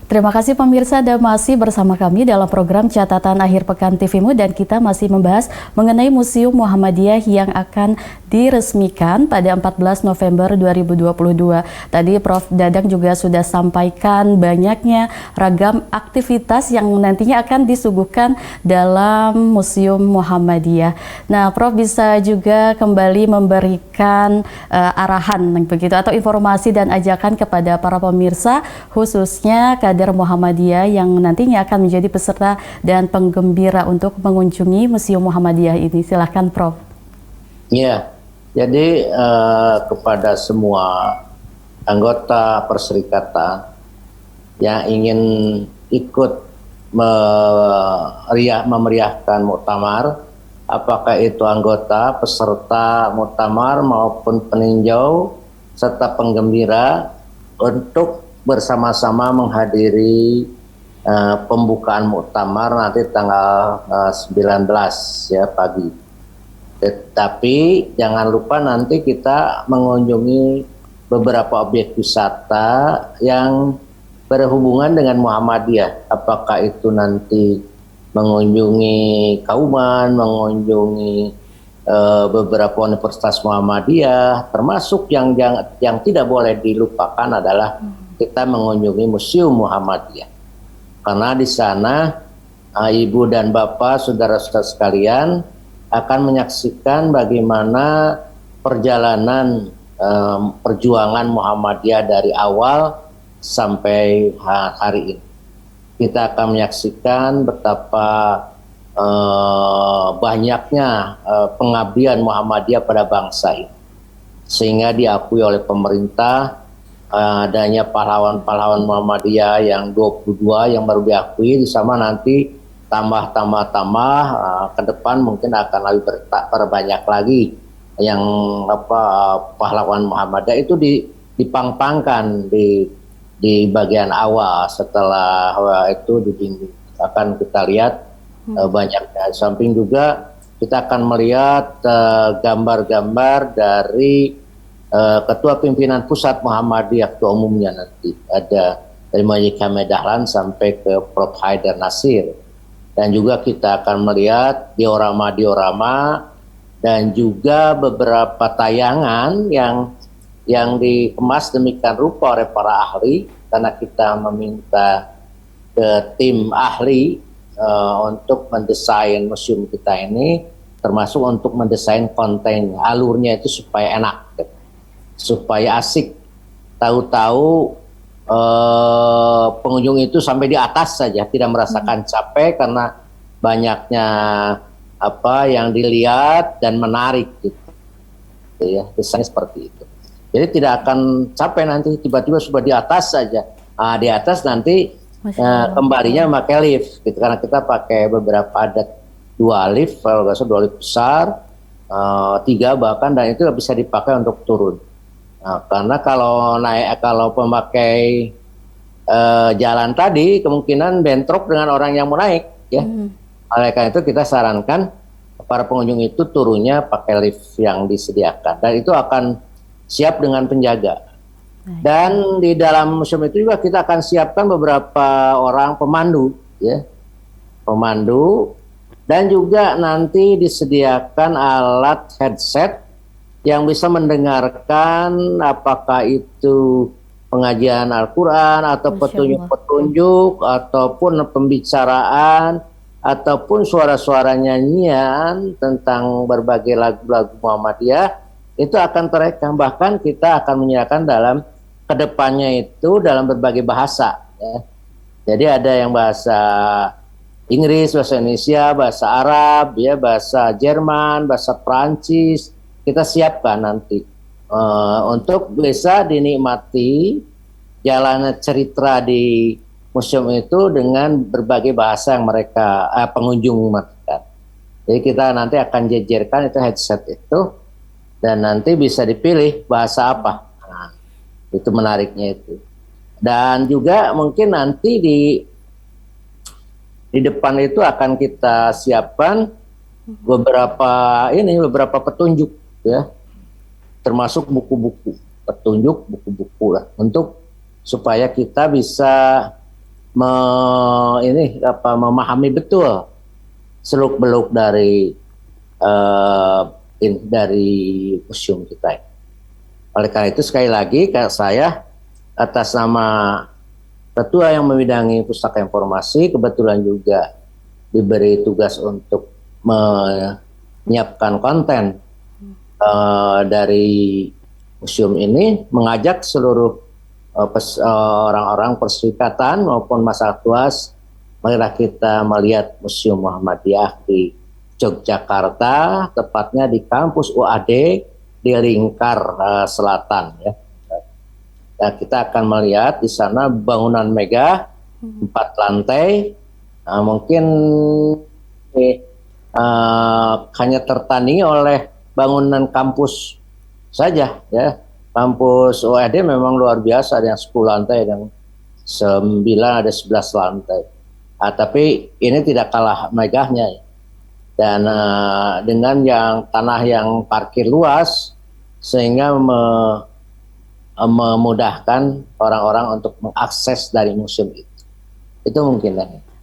Terima kasih pemirsa, dan masih bersama kami dalam program Catatan Akhir Pekan TVMU, dan kita masih membahas mengenai Museum Muhammadiyah yang akan diresmikan pada 14 November 2022. Tadi Prof. Dadang juga sudah sampaikan banyaknya ragam aktivitas yang nantinya akan disuguhkan dalam Museum Muhammadiyah. Nah, Prof bisa juga kembali memberikan arahan begitu atau informasi dan ajakan kepada para pemirsa, khususnya kader Muhammadiyah yang nantinya akan menjadi peserta dan penggembira untuk mengunjungi Museum Muhammadiyah ini. Silahkan, Prof. Ya, jadi kepada semua anggota perserikatan yang ingin ikut memeriahkan muktamar, apakah itu anggota, peserta muktamar maupun peninjau serta penggembira, untuk bersama-sama menghadiri pembukaan muktamar nanti tanggal 19 ya pagi. Tetapi jangan lupa nanti kita mengunjungi beberapa objek wisata yang berhubungan dengan Muhammadiyah. Apakah itu nanti mengunjungi Kauman, mengunjungi beberapa universitas Muhammadiyah, termasuk yang tidak boleh dilupakan adalah kita mengunjungi Museum Muhammadiyah, karena di sana ibu dan bapak, saudara-saudara sekalian akan menyaksikan bagaimana perjalanan perjuangan Muhammadiyah dari awal sampai hari ini. Kita akan menyaksikan betapa banyaknya pengabdian Muhammadiyah pada bangsa ini, sehingga diakui oleh pemerintah. Adanya pahlawan-pahlawan Muhammadiyah yang 22 yang baru diakui, di sana nanti tambah ke depan mungkin akan lebih berbanyak lagi yang pahlawan Muhammadiyah itu dipang-pangkan di bagian awal. Setelah itu akan kita lihat banyaknya. Samping juga kita akan melihat gambar-gambar dari Ketua Pimpinan Pusat Muhammadiyah, Ketua Umumnya nanti ada dari Majelis Hamid Dahlan sampai ke Prof. Haidar Nasir. Dan juga kita akan melihat diorama dan juga beberapa tayangan yang dikemas demikian rupa oleh para ahli, karena kita meminta ke tim ahli untuk mendesain museum kita ini, termasuk untuk mendesain konten alurnya itu supaya enak, supaya asik. Tahu-tahu pengunjung itu sampai di atas saja, tidak merasakan capek karena banyaknya yang dilihat dan menarik gitu ya, desainnya seperti itu. Jadi tidak akan capek nanti tiba-tiba sudah di atas saja. Di atas nanti kembalinya pakai lift gitu, karena kita pakai beberapa, ada 2 lift, kalau nggak salah 2 lift besar, 3 bahkan, dan itu bisa dipakai untuk turun. Karena kalau pemakai jalan tadi kemungkinan bentrok dengan orang yang mau naik ya. Oleh karena itu kita sarankan para pengunjung itu turunnya pakai lift yang disediakan, dan itu akan siap dengan penjaga. Dan di dalam museum itu juga kita akan siapkan beberapa orang pemandu ya, dan juga nanti disediakan alat headset yang bisa mendengarkan apakah itu pengajian Al-Quran atau petunjuk-petunjuk ataupun pembicaraan ataupun suara-suara nyanyian tentang berbagai lagu-lagu Muhammadiyah, itu akan terekam. Bahkan kita akan menyediakan dalam kedepannya itu dalam berbagai bahasa ya. Jadi ada yang bahasa Inggris, bahasa Indonesia, bahasa Arab ya, bahasa Jerman, bahasa Prancis. Kita siapkan nanti untuk bisa dinikmati jalan cerita di museum itu dengan berbagai bahasa yang mereka pengunjung mengerti. Jadi kita nanti akan jejerkan itu headset itu, dan nanti bisa dipilih bahasa apa. Itu menariknya itu. Dan juga mungkin nanti di depan itu akan kita siapkan beberapa petunjuk ya, termasuk buku-buku petunjuk, buku-buku lah, untuk supaya kita bisa memahami betul seluk-beluk dari dari museum kita. Oleh karena itu sekali lagi saya atas nama ketua yang membidangi pustaka informasi kebetulan juga diberi tugas untuk menyiapkan konten dari museum ini, mengajak seluruh orang-orang perserikatan maupun masyarakat luas, marilah kita melihat Museum Muhammadiyah di Yogyakarta, tepatnya di kampus UAD di Lingkar Selatan ya. Dan kita akan melihat di sana bangunan megah 4 lantai, mungkin hanya tertandingi oleh bangunan kampus saja ya. Kampus UAD memang luar biasa, ada yang 10 lantai, ada yang 9, ada 11 lantai. Tapi ini tidak kalah megahnya ya. Dan dengan yang tanah yang parkir luas sehingga memudahkan orang-orang untuk mengakses dari museum itu. Itu mungkin.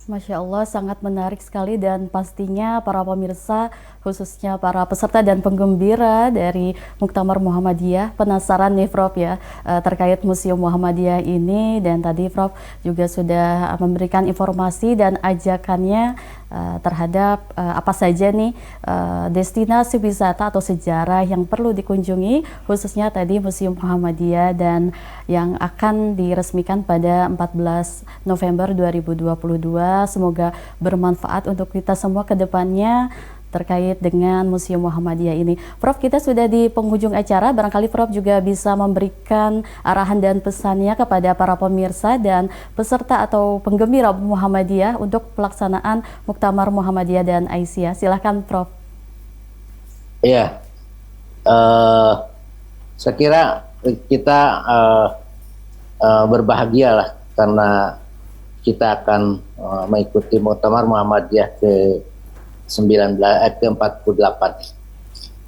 Masya Allah, sangat menarik sekali, dan pastinya para pemirsa, khususnya para peserta dan penggembira dari Muktamar Muhammadiyah penasaran nih Prof ya terkait Museum Muhammadiyah ini, dan tadi Prof juga sudah memberikan informasi dan ajakannya terhadap apa saja nih destinasi wisata atau sejarah yang perlu dikunjungi, khususnya tadi Museum Muhammadiyah, dan yang akan diresmikan pada 14 November 2022. Semoga bermanfaat untuk kita semua ke depannya terkait dengan Museum Muhammadiyah ini. Prof, kita sudah di penghujung acara, barangkali Prof juga bisa memberikan arahan dan pesannya kepada para pemirsa dan peserta atau penggembira Muhammadiyah untuk pelaksanaan Muktamar Muhammadiyah dan Aisyah. Silahkan Prof. Iya, saya kira kita berbahagialah karena kita akan mengikuti Muktamar Muhammadiyah ke-48,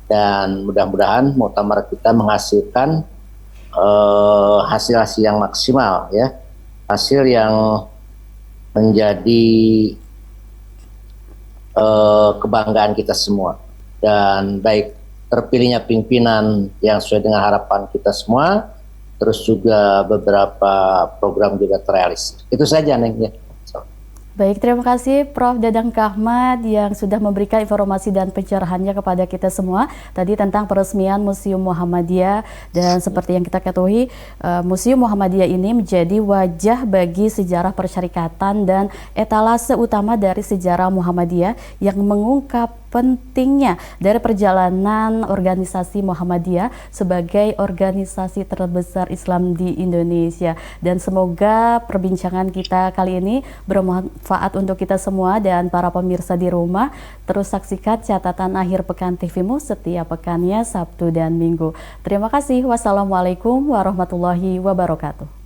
dan mudah-mudahan muktamar kita menghasilkan hasil-hasil yang maksimal ya, hasil yang menjadi kebanggaan kita semua, dan baik terpilihnya pimpinan yang sesuai dengan harapan kita semua, terus juga beberapa program juga terrealisasi. Itu saja Neng ya. Baik, terima kasih Prof. Dadang Kahmat yang sudah memberikan informasi dan pencerahannya kepada kita semua tadi tentang peresmian Museum Muhammadiyah. Dan seperti yang kita ketahui, Museum Muhammadiyah ini menjadi wajah bagi sejarah persyarikatan dan etalase utama dari sejarah Muhammadiyah yang mengungkap pentingnya dari perjalanan organisasi Muhammadiyah sebagai organisasi terbesar Islam di Indonesia. Dan semoga perbincangan kita kali ini bermanfaat untuk kita semua dan para pemirsa di rumah. Terus saksikan catatan akhir pekan TVMU setiap pekannya Sabtu dan Minggu. Terima kasih. Wassalamualaikum warahmatullahi wabarakatuh.